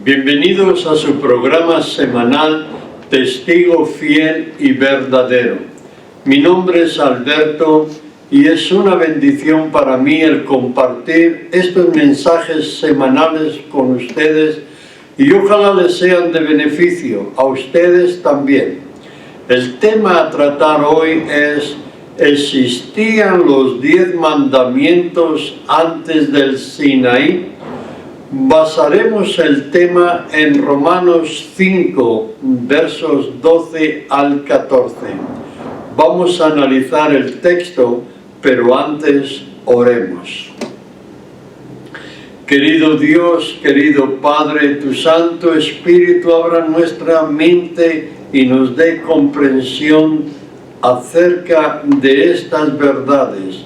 Bienvenidos a su programa semanal Testigo Fiel y Verdadero. Mi nombre es Alberto y es una bendición para mí el compartir estos mensajes semanales con ustedes y ojalá les sean de beneficio a ustedes también. El tema a tratar hoy es: ¿existían los 10 mandamientos antes del Sinaí? Basaremos el tema en Romanos 5, versos 12 al 14. Vamos a analizar el texto, pero antes oremos. Querido Dios, querido Padre, tu Santo Espíritu abra nuestra mente y nos dé comprensión acerca de estas verdades.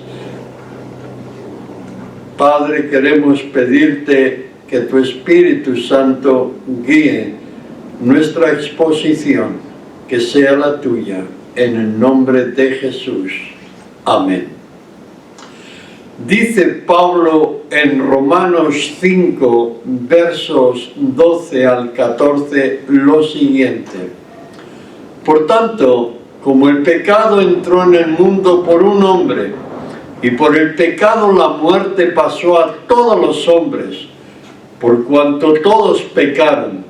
Padre, queremos pedirte que tu Espíritu Santo guíe nuestra exposición, que sea la tuya, en el nombre de Jesús. Amén. Dice Pablo en Romanos 5, versos 12 al 14, lo siguiente: Por tanto, como el pecado entró en el mundo por un hombre, y por el pecado la muerte pasó a todos los hombres, por cuanto todos pecaron,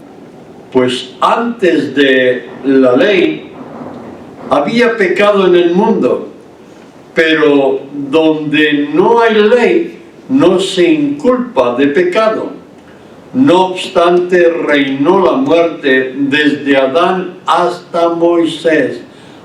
pues antes de la ley había pecado en el mundo, pero donde no hay ley no se inculpa de pecado. No obstante, reinó la muerte desde Adán hasta Moisés,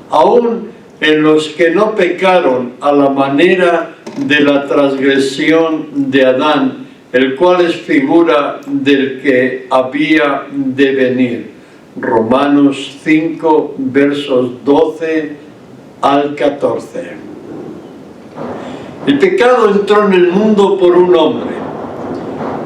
aun en los que no pecaron a la manera de la transgresión de Adán, el cual es figura del que había de venir. Romanos 5, versos 12 al 14. El pecado entró en el mundo por un hombre.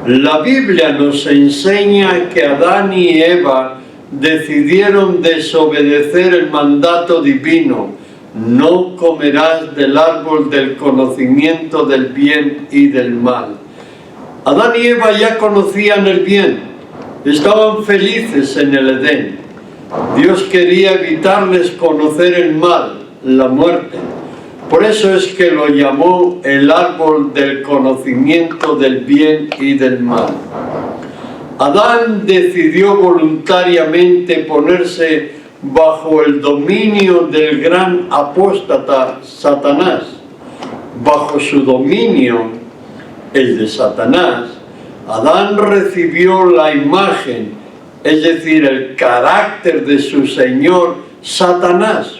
La Biblia nos enseña que Adán y Eva decidieron desobedecer el mandato divino: no comerás del árbol del conocimiento del bien y del mal. Adán y Eva ya conocían el bien, estaban felices en el Edén. Dios quería evitarles conocer el mal, la muerte. Por eso es que lo llamó el árbol del conocimiento del bien y del mal. Adán decidió voluntariamente ponerse bajo el dominio del gran apóstata Satanás. Bajo su dominio, el de Satanás, Adán recibió la imagen, es decir, el carácter de su señor Satanás.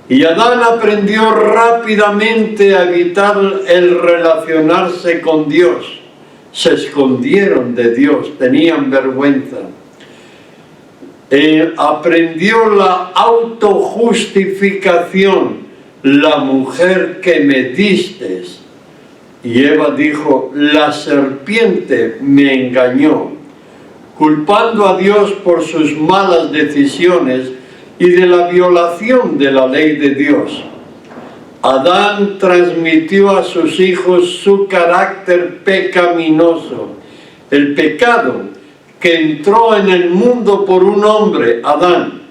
Y Adán aprendió rápidamente a evitar el relacionarse con Dios. Se escondieron de Dios, tenían vergüenza. Aprendió la autojustificación: la mujer que me diste. Y Eva dijo: la serpiente me engañó, culpando a Dios por sus malas decisiones y de la violación de la ley de Dios. Adán transmitió a sus hijos su carácter pecaminoso, el pecado que entró en el mundo por un hombre, Adán,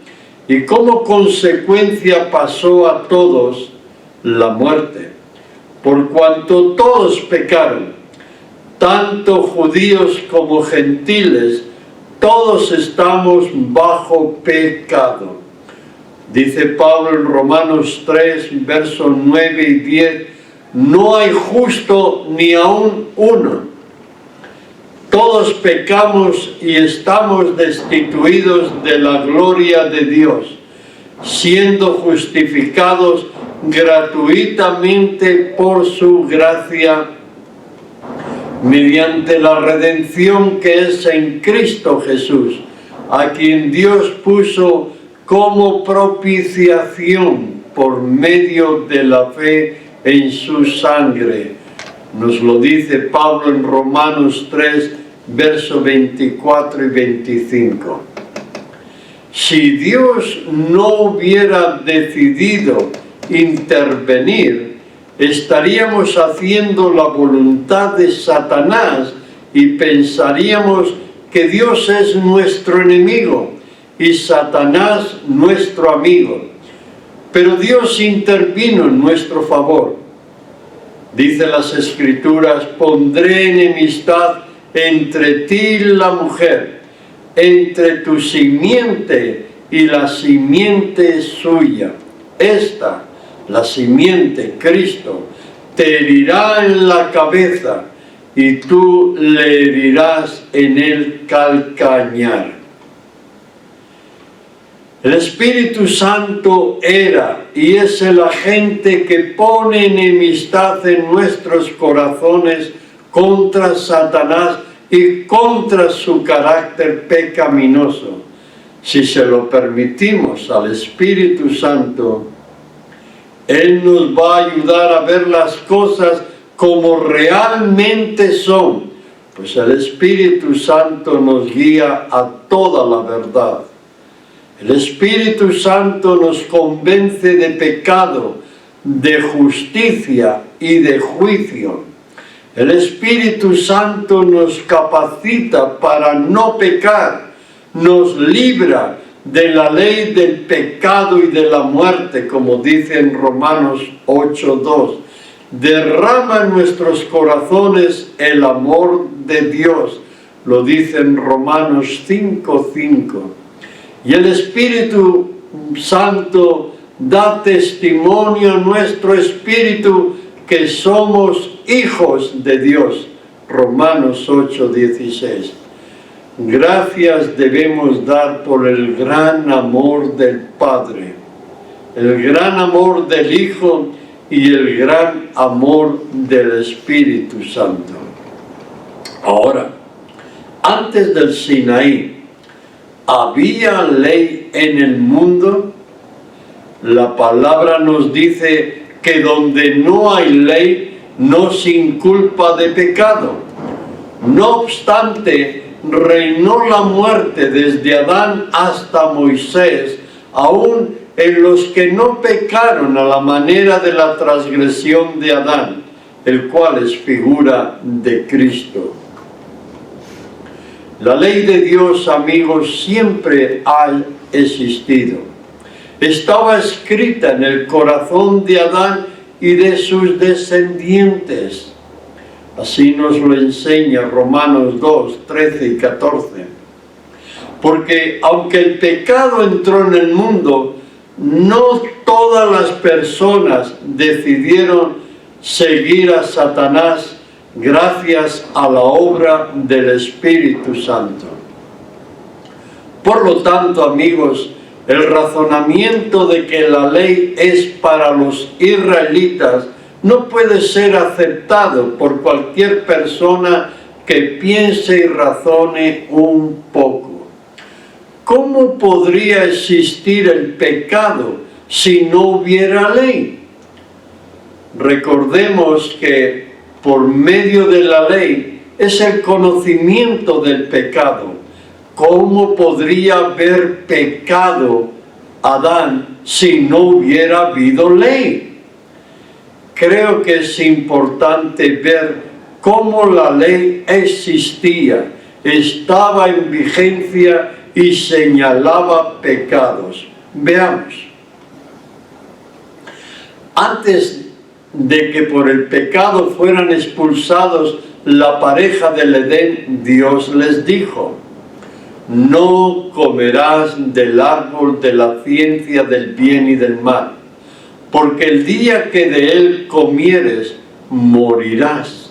y como consecuencia pasó a todos la muerte. Por cuanto todos pecaron, tanto judíos como gentiles, todos estamos bajo pecado. Dice Pablo en Romanos 3, versos 9 y 10, no hay justo ni aun uno. Todos pecamos y estamos destituidos de la gloria de Dios, siendo justificados gratuitamente por su gracia mediante la redención que es en Cristo Jesús, a quien Dios puso como propiciación por medio de la fe en su sangre. Nos lo dice Pablo en Romanos 3, versos 24 y 25. Si Dios no hubiera decidido intervenir, estaríamos haciendo la voluntad de Satanás y pensaríamos que Dios es nuestro enemigo y Satanás nuestro amigo. Pero Dios intervino en nuestro favor. Dice las Escrituras: pondré enemistad entre ti y la mujer, entre tu simiente y la simiente suya. Esta, la simiente, Cristo, te herirá en la cabeza y tú le herirás en el calcañar. El Espíritu Santo era y es el agente que pone enemistad en nuestros corazones contra Satanás y contra su carácter pecaminoso. Si se lo permitimos al Espíritu Santo, Él nos va a ayudar a ver las cosas como realmente son, pues el Espíritu Santo nos guía a toda la verdad. El Espíritu Santo nos convence de pecado, de justicia y de juicio. El Espíritu Santo nos capacita para no pecar, nos libra de la ley del pecado y de la muerte, como dice en Romanos 8:2. Derrama en nuestros corazones el amor de Dios, lo dice en Romanos 5:5. Y el Espíritu Santo da testimonio a nuestro espíritu que somos hijos de Dios, Romanos 8:16. Gracias debemos dar por el gran amor del Padre, el gran amor del Hijo y el gran amor del Espíritu Santo. Ahora, antes del Sinaí, ¿había ley en el mundo? La palabra nos dice que donde no hay ley, no se inculpa de pecado. No obstante, reinó la muerte desde Adán hasta Moisés, aún en los que no pecaron a la manera de la transgresión de Adán, el cual es figura de Cristo. La ley de Dios, amigos, siempre ha existido. Estaba escrita en el corazón de Adán y de sus descendientes. Así nos lo enseña Romanos 2, 13 y 14. Porque aunque el pecado entró en el mundo, no todas las personas decidieron seguir a Satanás gracias a la obra del Espíritu Santo. Por lo tanto, amigos, el razonamiento de que la ley es para los israelitas no puede ser aceptado por cualquier persona que piense y razone un poco. ¿Cómo podría existir el pecado si no hubiera ley? Recordemos que por medio de la ley es el conocimiento del pecado. ¿Cómo podría haber pecado Adán si no hubiera habido ley? Creo que es importante ver cómo la ley existía, estaba en vigencia y señalaba pecados. Veamos. Antes de que por el pecado fueran expulsados la pareja del Edén, Dios les dijo: no comerás del árbol de la ciencia del bien y del mal, porque el día que de él comieres, morirás.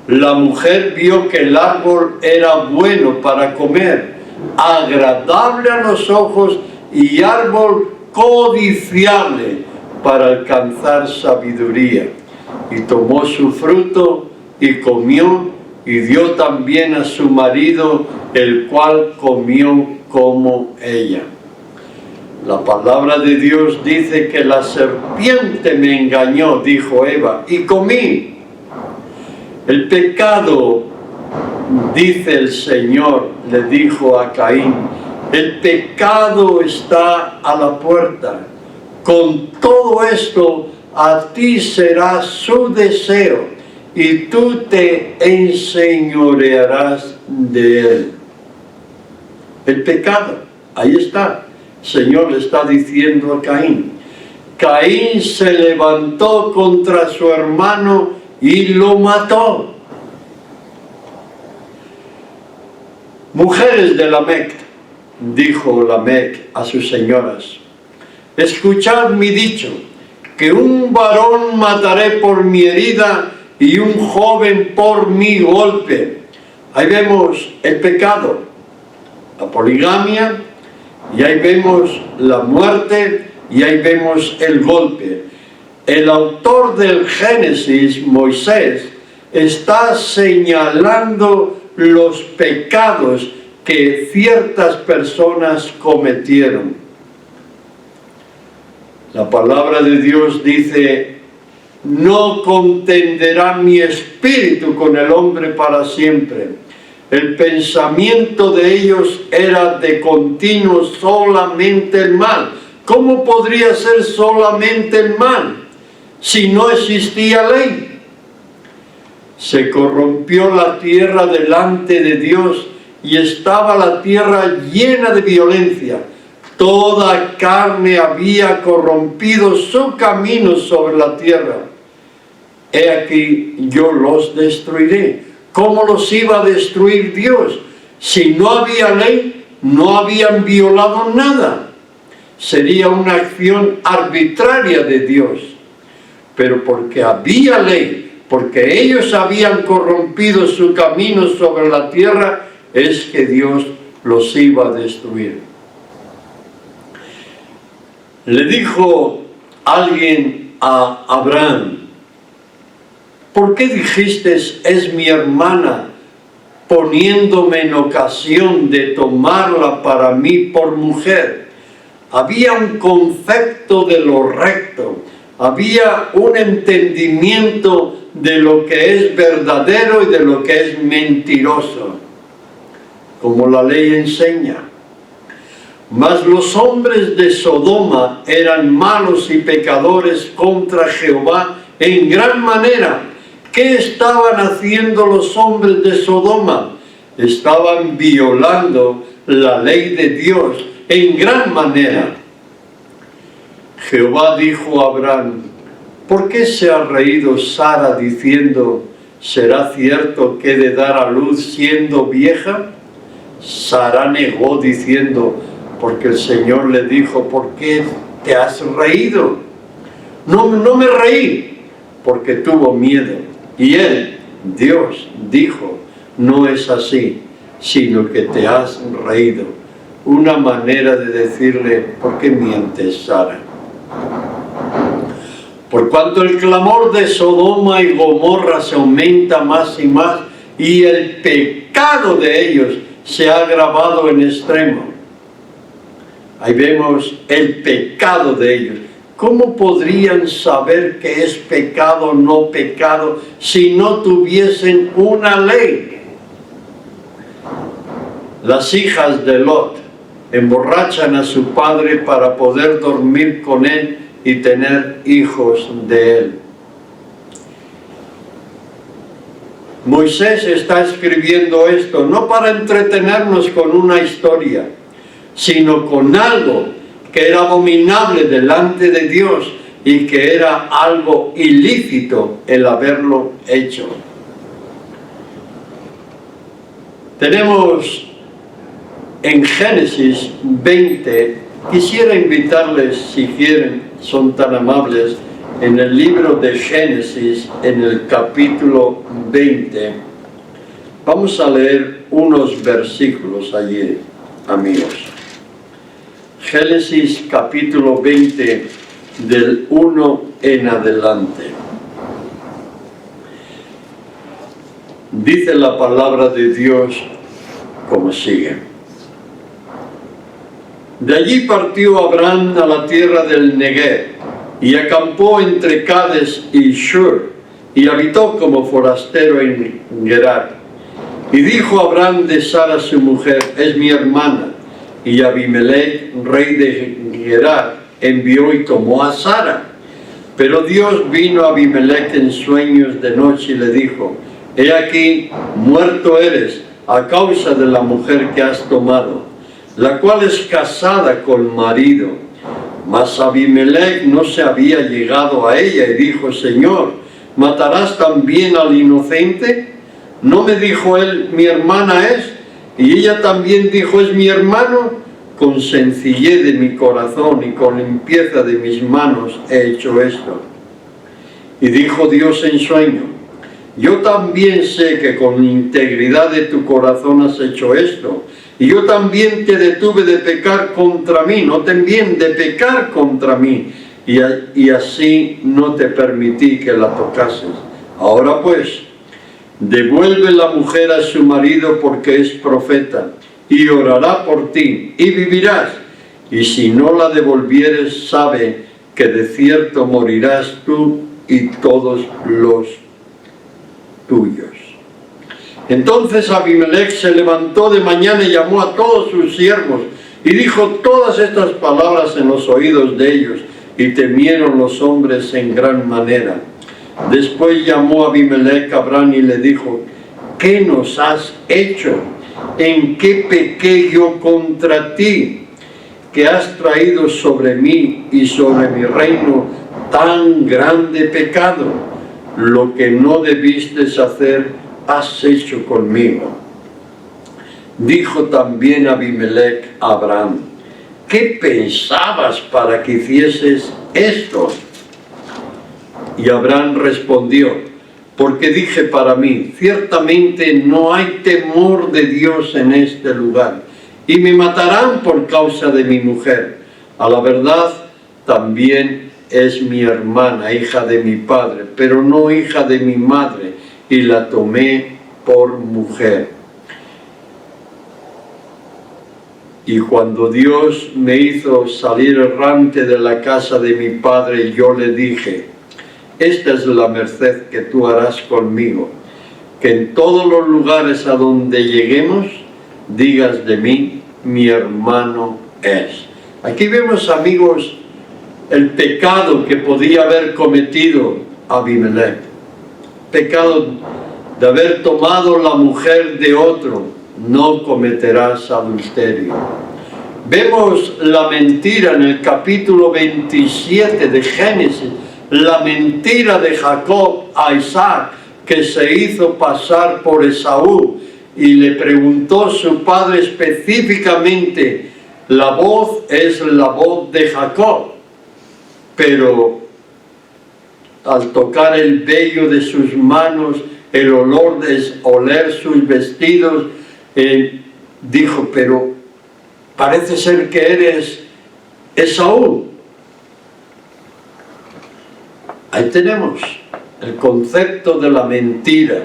La mujer vio que el árbol era bueno para comer, agradable a los ojos y árbol codiciable para alcanzar sabiduría. Y tomó su fruto y comió, y dio también a su marido, el cual comió como ella. La palabra de Dios dice que la serpiente me engañó, dijo Eva, y comí. El pecado, dice el Señor, le dijo a Caín, el pecado está a la puerta. Con todo esto, a ti será su deseo y tú te enseñorearás de él. El pecado, ahí está. El Señor le está diciendo a Caín. Caín se levantó contra su hermano y lo mató. Mujeres de Lamec, dijo Lamec a sus señoras, escuchad mi dicho, que un varón mataré por mi herida y un joven por mi golpe. Ahí vemos el pecado, la poligamia, y ahí vemos la muerte, y ahí vemos el golpe. El autor del Génesis, Moisés, está señalando los pecados que ciertas personas cometieron. La palabra de Dios dice, no contenderá mi espíritu con el hombre para siempre. El pensamiento de ellos era de continuo solamente el mal. ¿Cómo podría ser solamente el mal si no existía ley? Se corrompió la tierra delante de Dios y estaba la tierra llena de violencia. Toda carne había corrompido su camino sobre la tierra. He aquí, yo los destruiré. ¿Cómo los iba a destruir Dios? Si no había ley, no habían violado nada. Sería una acción arbitraria de Dios. Pero porque había ley, porque ellos habían corrompido su camino sobre la tierra, es que Dios los iba a destruir. Le dijo alguien a Abraham, ¿por qué dijiste es mi hermana, poniéndome en ocasión de tomarla para mí por mujer? Había un concepto de lo recto, había un entendimiento de lo que es verdadero y de lo que es mentiroso, como la ley enseña. Mas los hombres de Sodoma eran malos y pecadores contra Jehová en gran manera. ¿Qué estaban haciendo los hombres de Sodoma? Estaban violando la ley de Dios en gran manera. Jehová dijo a Abraham, ¿por qué se ha reído Sara diciendo, ¿será cierto que he de dar a luz siendo vieja? Sara negó diciendo, porque el Señor le dijo, ¿por qué te has reído? No me reí, porque tuvo miedo. Y él, Dios, dijo, no es así, sino que te has reído. Una manera de decirle, ¿por qué mientes, Sara? Por cuanto el clamor de Sodoma y Gomorra se aumenta más y más, y el pecado de ellos se ha agravado en extremo. Ahí vemos el pecado de ellos. ¿Cómo podrían saber qué es pecado o no pecado si no tuviesen una ley? Las hijas de Lot emborrachan a su padre para poder dormir con él y tener hijos de él. Moisés está escribiendo esto no para entretenernos con una historia, sino con algo que era abominable delante de Dios y que era algo ilícito el haberlo hecho. Tenemos en Génesis 20, quisiera invitarles, si quieren, son tan amables, en el libro de Génesis, en el capítulo 20, vamos a leer unos versículos allí, amigos. Génesis capítulo 20, del 1 en adelante. Dice la palabra de Dios como sigue. De allí partió Abraham a la tierra del Negev, y acampó entre Cades y Shur, y habitó como forastero en Gerar. Y dijo Abraham de Sara su mujer, es mi hermana. Y Abimelech, rey de Gerar, envió y tomó a Sara. Pero Dios vino a Abimelech en sueños de noche y le dijo: he aquí, muerto eres a causa de la mujer que has tomado, la cual es casada con marido. Mas Abimelech no se había llegado a ella y dijo: Señor, ¿matarás también al inocente? ¿No me dijo él, mi hermana es? Y ella también dijo: es mi hermano. Con sencillez de mi corazón y con limpieza de mis manos he hecho esto. Y dijo Dios en sueño: yo también sé que con integridad de tu corazón has hecho esto, y yo también te detuve de pecar contra mí, no también de pecar contra mí, y así no te permití que la tocases. Ahora pues, devuelve la mujer a su marido, porque es profeta, y orará por ti, y vivirás. Y si no la devolvieres, sabe que de cierto morirás tú y todos los tuyos. Entonces Abimelech se levantó de mañana y llamó a todos sus siervos, y dijo todas estas palabras en los oídos de ellos, y temieron los hombres en gran manera. Después llamó Abimelech a Abraham y le dijo: ¿qué nos has hecho? ¿En qué pequé yo contra ti, que has traído sobre mí y sobre mi reino tan grande pecado? Lo que no debiste hacer, has hecho conmigo. Dijo también Abimelech a Abraham: ¿qué pensabas para que hicieses esto? Y Abraham respondió: porque dije para mí, ciertamente no hay temor de Dios en este lugar, y me matarán por causa de mi mujer. A la verdad, también es mi hermana, hija de mi padre, pero no hija de mi madre, y la tomé por mujer. Y cuando Dios me hizo salir errante de la casa de mi padre, yo le dije: esta es la merced que tú harás conmigo, que en todos los lugares a donde lleguemos, digas de mí, mi hermano es. Aquí vemos, amigos, el pecado que podía haber cometido Abimelech. Pecado de haber tomado la mujer de otro. No cometerás adulterio. Vemos la mentira en el capítulo 27 de Génesis, la mentira de Jacob a Isaac, que se hizo pasar por Esaú, y le preguntó su padre específicamente: la voz es la voz de Jacob, pero al tocar el vello de sus manos, el olor de oler sus vestidos, dijo: pero parece ser que eres Esaú. Ahí tenemos el concepto de la mentira.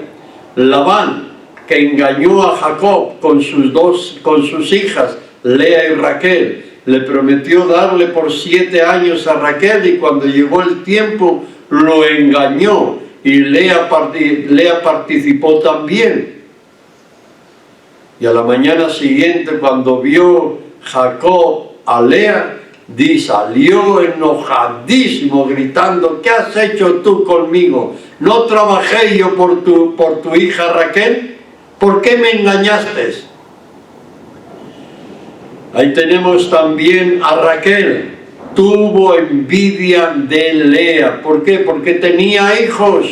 Labán, que engañó a Jacob con sus hijas, Lea y Raquel, le prometió darle por 7 años a Raquel, y cuando llegó el tiempo lo engañó, y Lea participó también. Y a la mañana siguiente, cuando vio Jacob a Lea, salió enojadísimo, gritando: ¿qué has hecho tú conmigo? ¿No trabajé yo por tu hija Raquel? ¿Por qué me engañaste? Ahí tenemos también a Raquel. Tuvo envidia de Lea. ¿Por qué? Porque tenía hijos.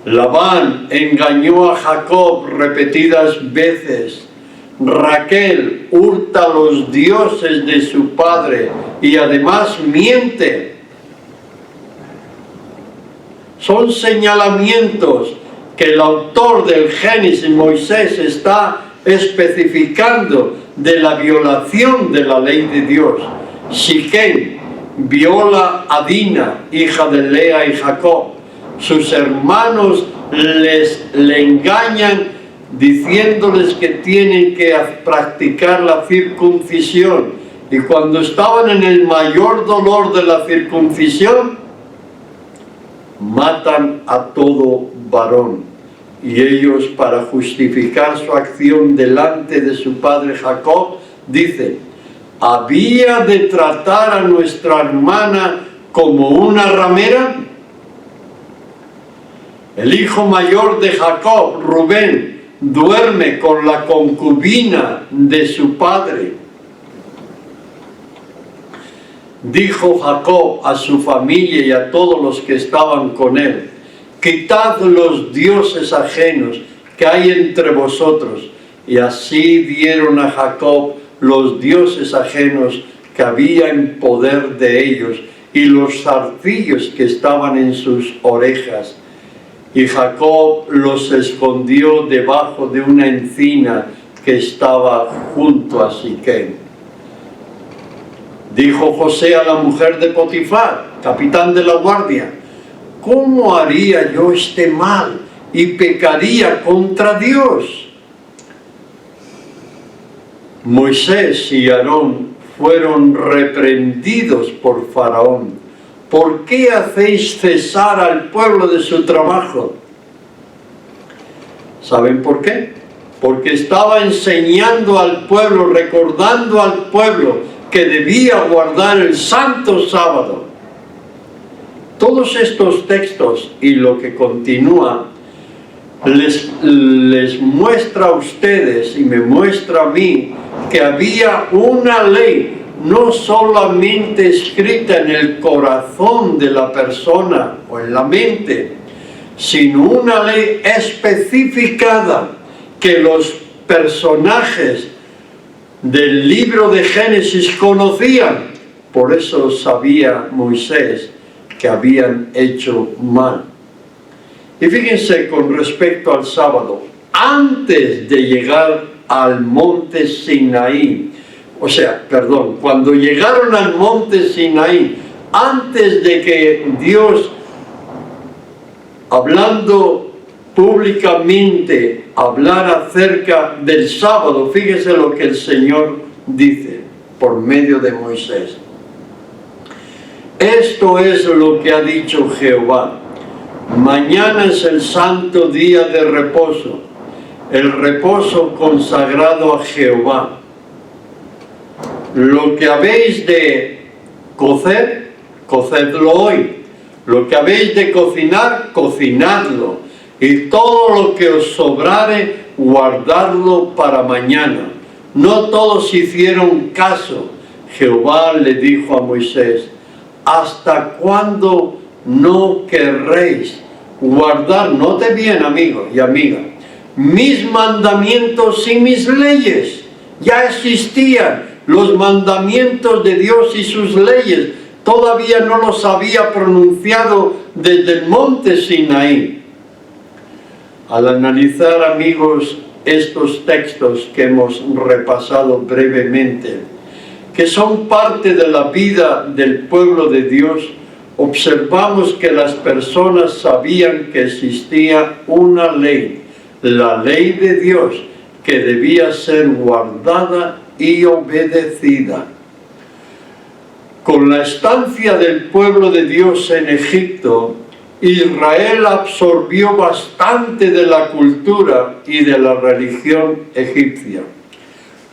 Labán engañó a Jacob repetidas veces. Raquel hurta los dioses de su padre y además miente. Son señalamientos que el autor del Génesis, Moisés, está especificando de la violación de la ley de Dios. Siquem viola a Dina, hija de Lea y Jacob. Sus hermanos le engañan diciéndoles que tienen que practicar la circuncisión, y cuando estaban en el mayor dolor de la circuncisión, matan a todo varón. Y ellos, para justificar su acción delante de su padre Jacob, dicen: ¿había de tratar a nuestra hermana como una ramera? El hijo mayor de Jacob, Rubén, duerme con la concubina de su padre. Dijo Jacob a su familia y a todos los que estaban con él: quitad los dioses ajenos que hay entre vosotros. Y así dieron a Jacob los dioses ajenos que había en poder de ellos y los zarcillos que estaban en sus orejas. Y Jacob los escondió debajo de una encina que estaba junto a Siquem. Dijo José a la mujer de Potifar, capitán de la guardia: ¿cómo haría yo este mal y pecaría contra Dios? Moisés y Aarón fueron reprendidos por Faraón. ¿Por qué hacéis cesar al pueblo de su trabajo? ¿Saben por qué? Porque estaba enseñando al pueblo, recordando al pueblo que debía guardar el santo sábado. Todos estos textos y lo que continúa les muestra a ustedes y me muestra a mí que había una ley no solamente escrita en el corazón de la persona o en la mente, sino una ley especificada que los personajes del libro de Génesis conocían. Por eso sabía Moisés que habían hecho mal. Y fíjense con respecto al sábado, antes de llegar al monte Sinaí, cuando llegaron al monte Sinaí, antes de que Dios, hablando públicamente, hablara acerca del sábado, fíjense lo que el Señor dice por medio de Moisés. Esto es lo que ha dicho Jehová: mañana es el santo día de reposo, el reposo consagrado a Jehová. Lo que habéis de cocer, cocedlo hoy. Lo que habéis de cocinar, cocinadlo. Y todo lo que os sobrare, guardadlo para mañana. No todos hicieron caso. Jehová le dijo a Moisés: ¿hasta cuándo no querréis guardar, note bien, amigo y amiga, mis mandamientos y mis leyes? Ya existían los mandamientos de Dios y sus leyes, todavía no los había pronunciado desde el monte Sinaí. Al analizar, amigos, estos textos que hemos repasado brevemente, que son parte de la vida del pueblo de Dios, observamos que las personas sabían que existía una ley, la ley de Dios, que debía ser guardada y obedecida. Con la estancia del pueblo de Dios en Egipto, Israel absorbió bastante de la cultura y de la religión egipcia.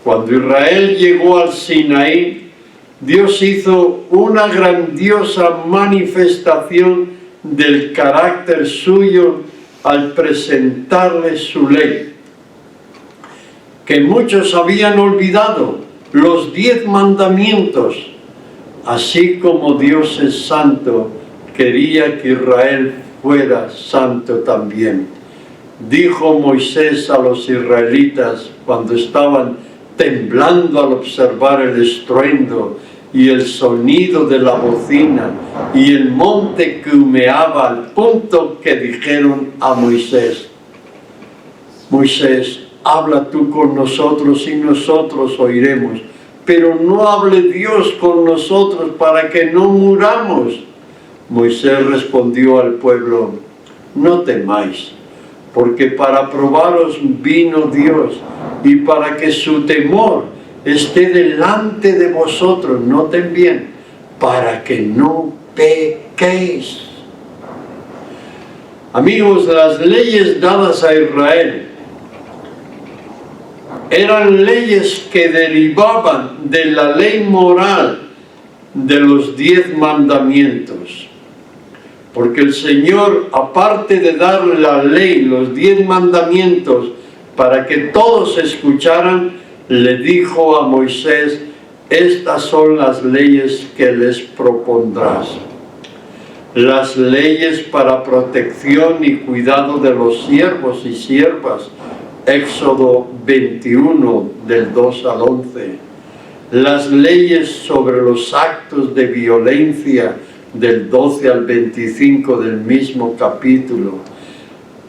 Cuando Israel llegó al Sinaí, Dios hizo una grandiosa manifestación del carácter suyo al presentarle su ley, que muchos habían olvidado, los 10 mandamientos. Así como Dios es santo, quería que Israel fuera santo también. Dijo Moisés a los israelitas cuando estaban temblando al observar el estruendo y el sonido de la bocina y el monte que humeaba, al punto que dijeron a Moisés: Moisés, habla tú con nosotros y nosotros oiremos, pero no hable Dios con nosotros para que no muramos. Moisés respondió al pueblo: no temáis, porque para probaros vino Dios y para que su temor esté delante de vosotros, noten bien, para que no pequéis. Amigos, las leyes dadas a Israel eran leyes que derivaban de la ley moral de los 10 mandamientos. Porque el Señor, aparte de dar la ley, los 10 mandamientos, para que todos escucharan, le dijo a Moisés: estas son las leyes que les propondrás. Las leyes para protección y cuidado de los siervos y siervas, Éxodo 21, del 2 al 11. Las leyes sobre los actos de violencia, del 12 al 25 del mismo capítulo.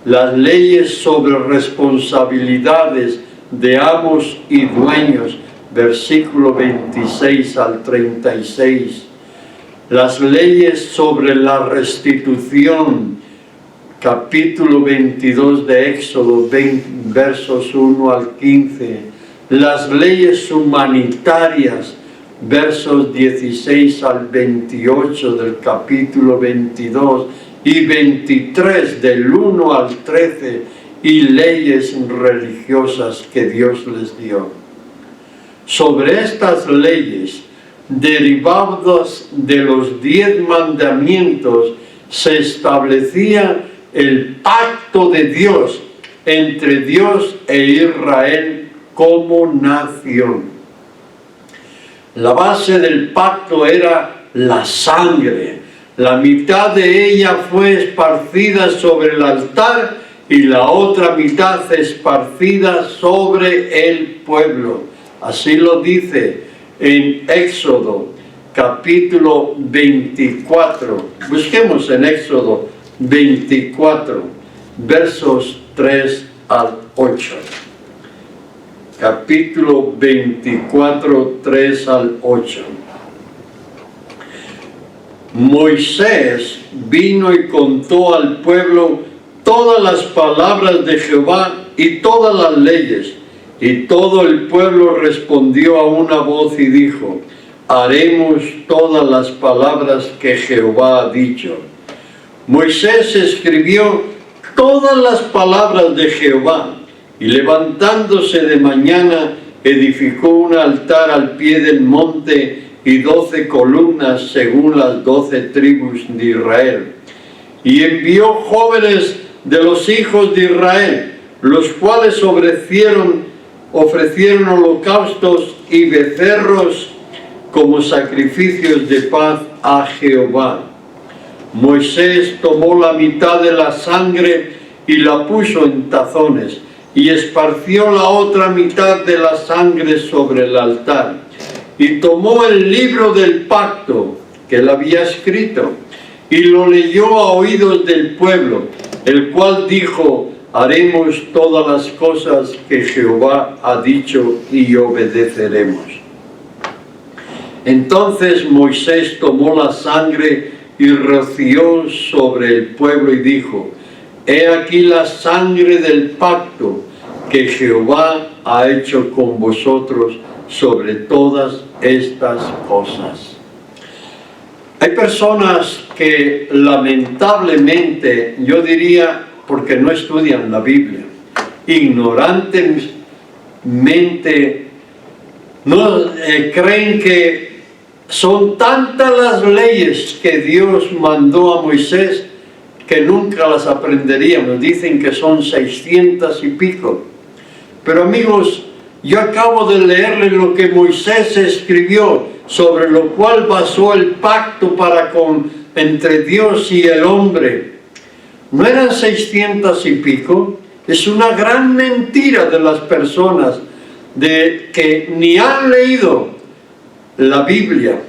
Las leyes sobre responsabilidades de amos y dueños, versículo 26 al 36. Las leyes sobre la restitución, capítulo 22 de Éxodo, versos 1 al 15. Las leyes humanitarias, versos 16 al 28 del capítulo 22 y 23 del 1 al 13, y leyes religiosas que Dios les dio. Sobre estas leyes, derivadas de los 10 mandamientos, se establecía el pacto de Dios entre Dios e Israel como nación. La base del pacto era la sangre. La mitad de ella fue esparcida sobre el altar y la otra mitad esparcida sobre el pueblo. Así lo dice en Éxodo, capítulo 24. Busquemos en Éxodo 24, versos 3 al 8. Capítulo 24, 3 al 8. Moisés vino y contó al pueblo todas las palabras de Jehová y todas las leyes. Y todo el pueblo respondió a una voz y dijo: haremos todas las palabras que Jehová ha dicho. Moisés escribió todas las palabras de Jehová, y levantándose de mañana edificó un altar al pie del monte y 12 columnas según las 12 tribus de Israel. Y envió jóvenes de los hijos de Israel, los cuales ofrecieron holocaustos y becerros como sacrificios de paz a Jehová. Moisés tomó la mitad de la sangre y la puso en tazones, y esparció la otra mitad de la sangre sobre el altar. Y tomó el libro del pacto que él había escrito, y lo leyó a oídos del pueblo, el cual dijo: haremos todas las cosas que Jehová ha dicho y obedeceremos. Entonces Moisés tomó la sangre y roció sobre el pueblo y dijo: he aquí la sangre del pacto que Jehová ha hecho con vosotros sobre todas estas cosas. Hay personas que lamentablemente, yo diría, porque no estudian la Biblia, ignorantemente no creen que son tantas las leyes que Dios mandó a Moisés que nunca las aprenderíamos. Dicen que son 600 y pico. Pero amigos, yo acabo de leerles lo que Moisés escribió, sobre lo cual basó el pacto entre Dios y el hombre. ¿No eran 600 y pico? Es una gran mentira de las personas que ni han leído la Biblia,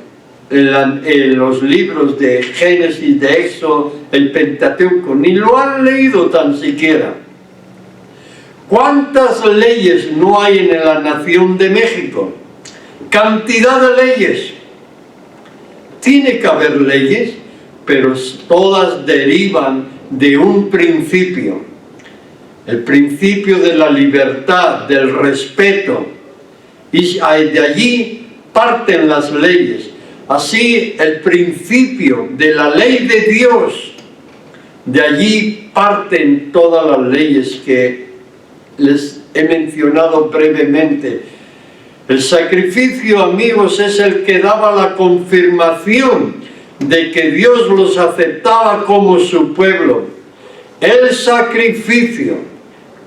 en los libros de Génesis, de Éxodo, el Pentateuco, ni lo han leído tan siquiera. ¿Cuántas leyes no hay en la nación de México? Cantidad de leyes. Tiene que haber leyes, pero todas derivan de un principio. El principio de la libertad, del respeto. Y de allí parten las leyes. Así, el principio de la ley de Dios, de allí parten todas las leyes que les he mencionado brevemente. El sacrificio, amigos, es el que daba la confirmación de que Dios los aceptaba como su pueblo. El sacrificio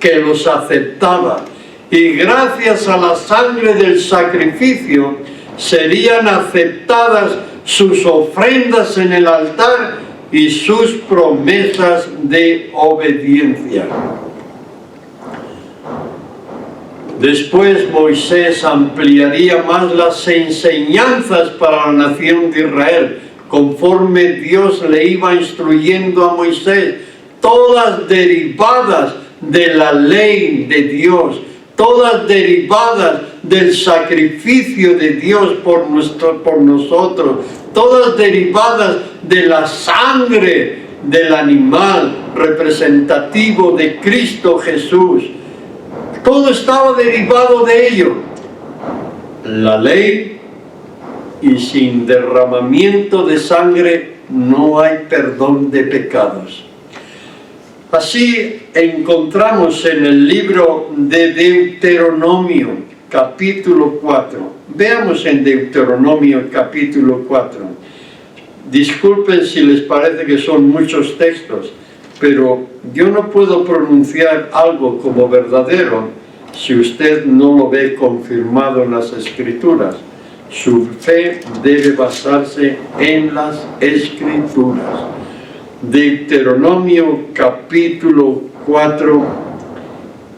que los aceptaba, y gracias a la sangre del sacrificio serían aceptadas sus ofrendas en el altar y sus promesas de obediencia. Después Moisés ampliaría más las enseñanzas para la nación de Israel, conforme Dios le iba instruyendo a Moisés, todas derivadas de la ley de Dios, todas derivadas del sacrificio de Dios por nosotros, todas derivadas de la sangre del animal representativo de Cristo Jesús. Todo estaba derivado de ello. La ley, y sin derramamiento de sangre no hay perdón de pecados. Así encontramos en el libro de Deuteronomio, capítulo 4. Veamos en Deuteronomio, capítulo 4. Disculpen si les parece que son muchos textos, pero yo no puedo pronunciar algo como verdadero si usted no lo ve confirmado en las Escrituras. Su fe debe basarse en las Escrituras. Deuteronomio capítulo 4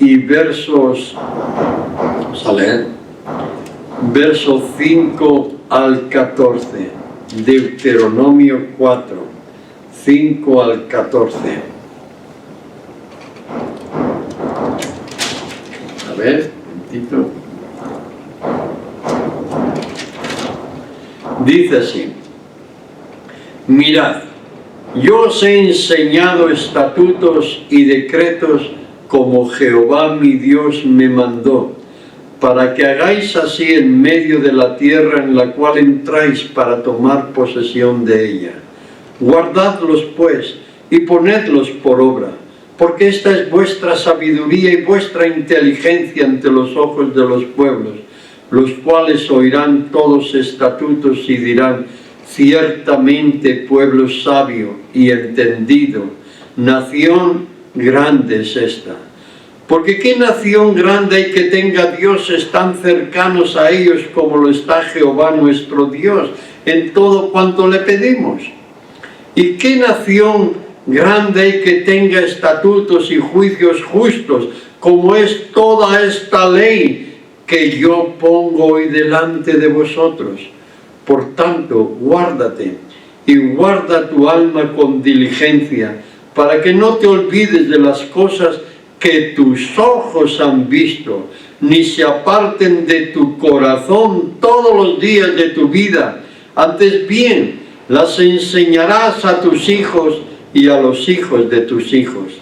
y versos, vamos a leer, versos 5 al 14. Deuteronomio 4, 5 al 14. A ver, un momentito. Dice así: mirad, yo os he enseñado estatutos y decretos como Jehová mi Dios me mandó, para que hagáis así en medio de la tierra en la cual entráis para tomar posesión de ella. Guardadlos pues y ponedlos por obra, porque esta es vuestra sabiduría y vuestra inteligencia ante los ojos de los pueblos, los cuales oirán todos estatutos y dirán: ciertamente pueblo sabio y entendido, nación grande es esta. Porque ¿qué nación grande hay que tenga dioses tan cercanos a ellos como lo está Jehová nuestro Dios en todo cuanto le pedimos? ¿Y qué nación grande hay que tenga estatutos y juicios justos como es toda esta ley que yo pongo hoy delante de vosotros? Por tanto, guárdate y guarda tu alma con diligencia, para que no te olvides de las cosas que tus ojos han visto, ni se aparten de tu corazón todos los días de tu vida. Antes bien, las enseñarás a tus hijos y a los hijos de tus hijos.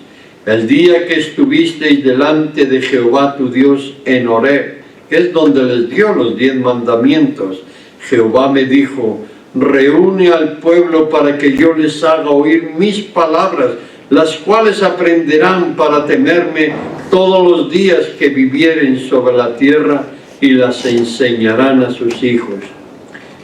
El día que estuvisteis delante de Jehová tu Dios en Horeb, que es donde les dio los 10 mandamientos, Jehová me dijo: reúne al pueblo para que yo les haga oír mis palabras, las cuales aprenderán para temerme todos los días que vivieren sobre la tierra, y las enseñarán a sus hijos.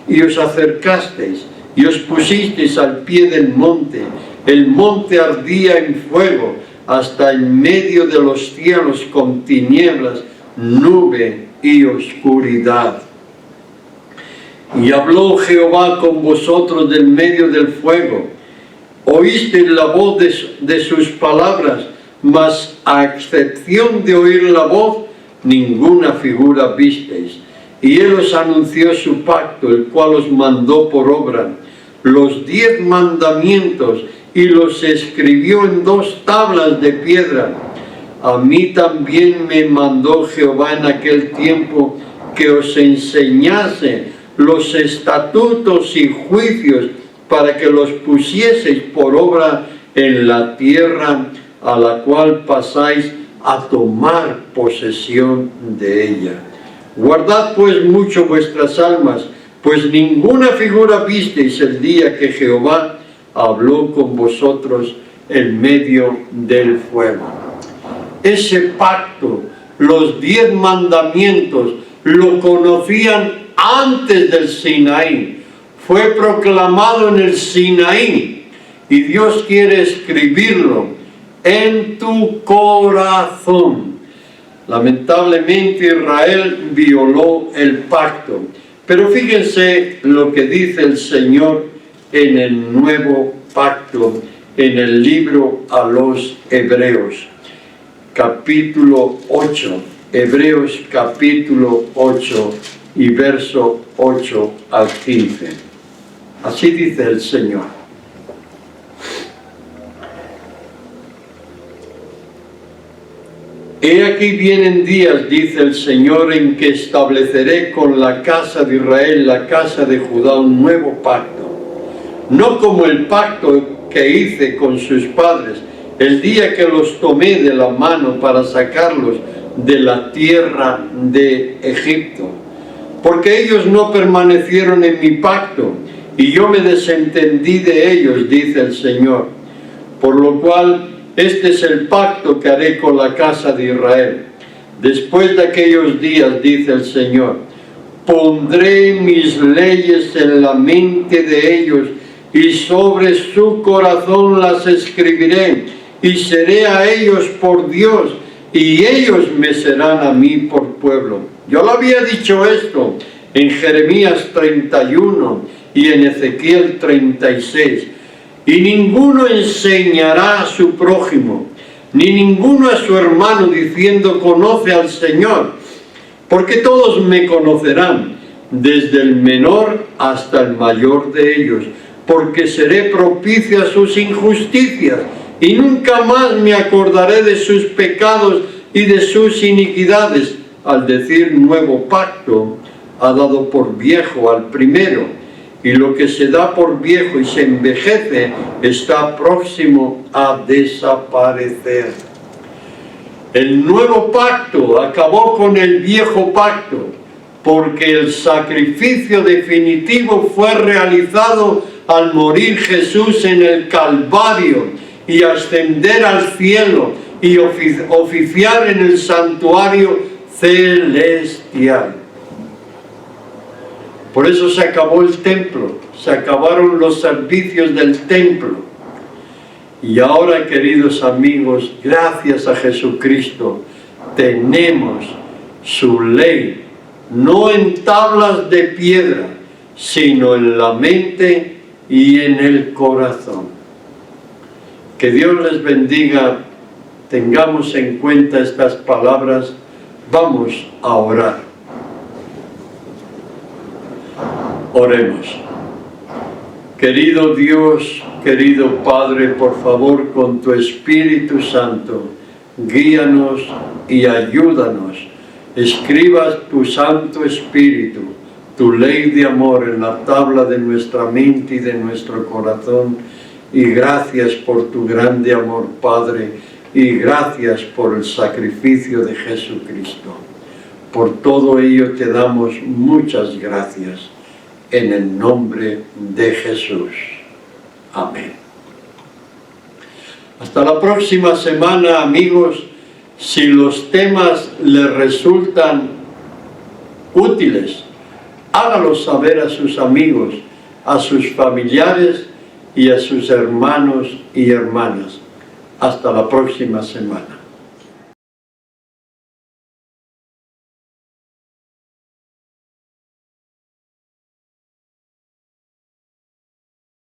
Y os acercasteis y os pusisteis al pie del monte. El monte ardía en fuego hasta en medio de los cielos con tinieblas, nube y oscuridad. Y habló Jehová con vosotros del medio del fuego. Oísteis la voz de sus palabras, mas a excepción de oír la voz, ninguna figura visteis. Y él os anunció su pacto, el cual os mandó por obra, los 10 mandamientos, y los escribió en 2 tablas de piedra. A mí también me mandó Jehová en aquel tiempo que os enseñase los estatutos y juicios, para que los pusieseis por obra en la tierra a la cual pasáis a tomar posesión de ella. Guardad pues mucho vuestras almas, pues ninguna figura visteis el día que Jehová habló con vosotros en medio del fuego. ese pacto, los 10 mandamientos, lo conocían antes del Sinaí. Fue proclamado en el Sinaí y Dios quiere escribirlo en tu corazón. Lamentablemente Israel violó el pacto. Pero fíjense lo que dice el Señor en el nuevo pacto, en el libro a los Hebreos, capítulo 8. Hebreos capítulo 8 y verso 8 al 15. Así dice el Señor. He aquí vienen días, dice el Señor, en que estableceré con la casa de Israel, la casa de Judá, un nuevo pacto. No como el pacto que hice con sus padres, el día que los tomé de la mano para sacarlos de la tierra de Egipto. Porque ellos no permanecieron en mi pacto, y yo me desentendí de ellos, dice el Señor. Por lo cual, este es el pacto que haré con la casa de Israel. Después de aquellos días, dice el Señor, pondré mis leyes en la mente de ellos y sobre su corazón las escribiré y seré a ellos por Dios y ellos me serán a mí por pueblo. Yo lo había dicho esto en Jeremías 31 y en Ezequiel 36. Y ninguno enseñará a su prójimo, ni ninguno a su hermano, diciendo, conoce al Señor, porque todos me conocerán, desde el menor hasta el mayor de ellos, porque seré propicio a sus injusticias, y nunca más me acordaré de sus pecados y de sus iniquidades. Al decir nuevo pacto, ha dado por viejo al primero, y lo que se da por viejo y se envejece está próximo a desaparecer. El nuevo pacto acabó con el viejo pacto, porque el sacrificio definitivo fue realizado al morir Jesús en el Calvario y ascender al cielo y oficiar en el santuario celestial. Por eso se acabó el templo, se acabaron los servicios del templo. Y ahora, queridos amigos, gracias a Jesucristo, tenemos su ley, no en tablas de piedra, sino en la mente y en el corazón. Que Dios les bendiga, tengamos en cuenta estas palabras, vamos a orar. Oremos. Querido Dios, querido Padre, por favor, con tu Espíritu Santo, guíanos y ayúdanos. Escribas tu Santo Espíritu, tu ley de amor en la tabla de nuestra mente y de nuestro corazón. Y gracias por tu grande amor, Padre, y gracias por el sacrificio de Jesucristo. Por todo ello te damos muchas gracias. En el nombre de Jesús. Amén. Hasta la próxima semana, amigos. Si los temas les resultan útiles, hágalos saber a sus amigos, a sus familiares y a sus hermanos y hermanas. Hasta la próxima semana.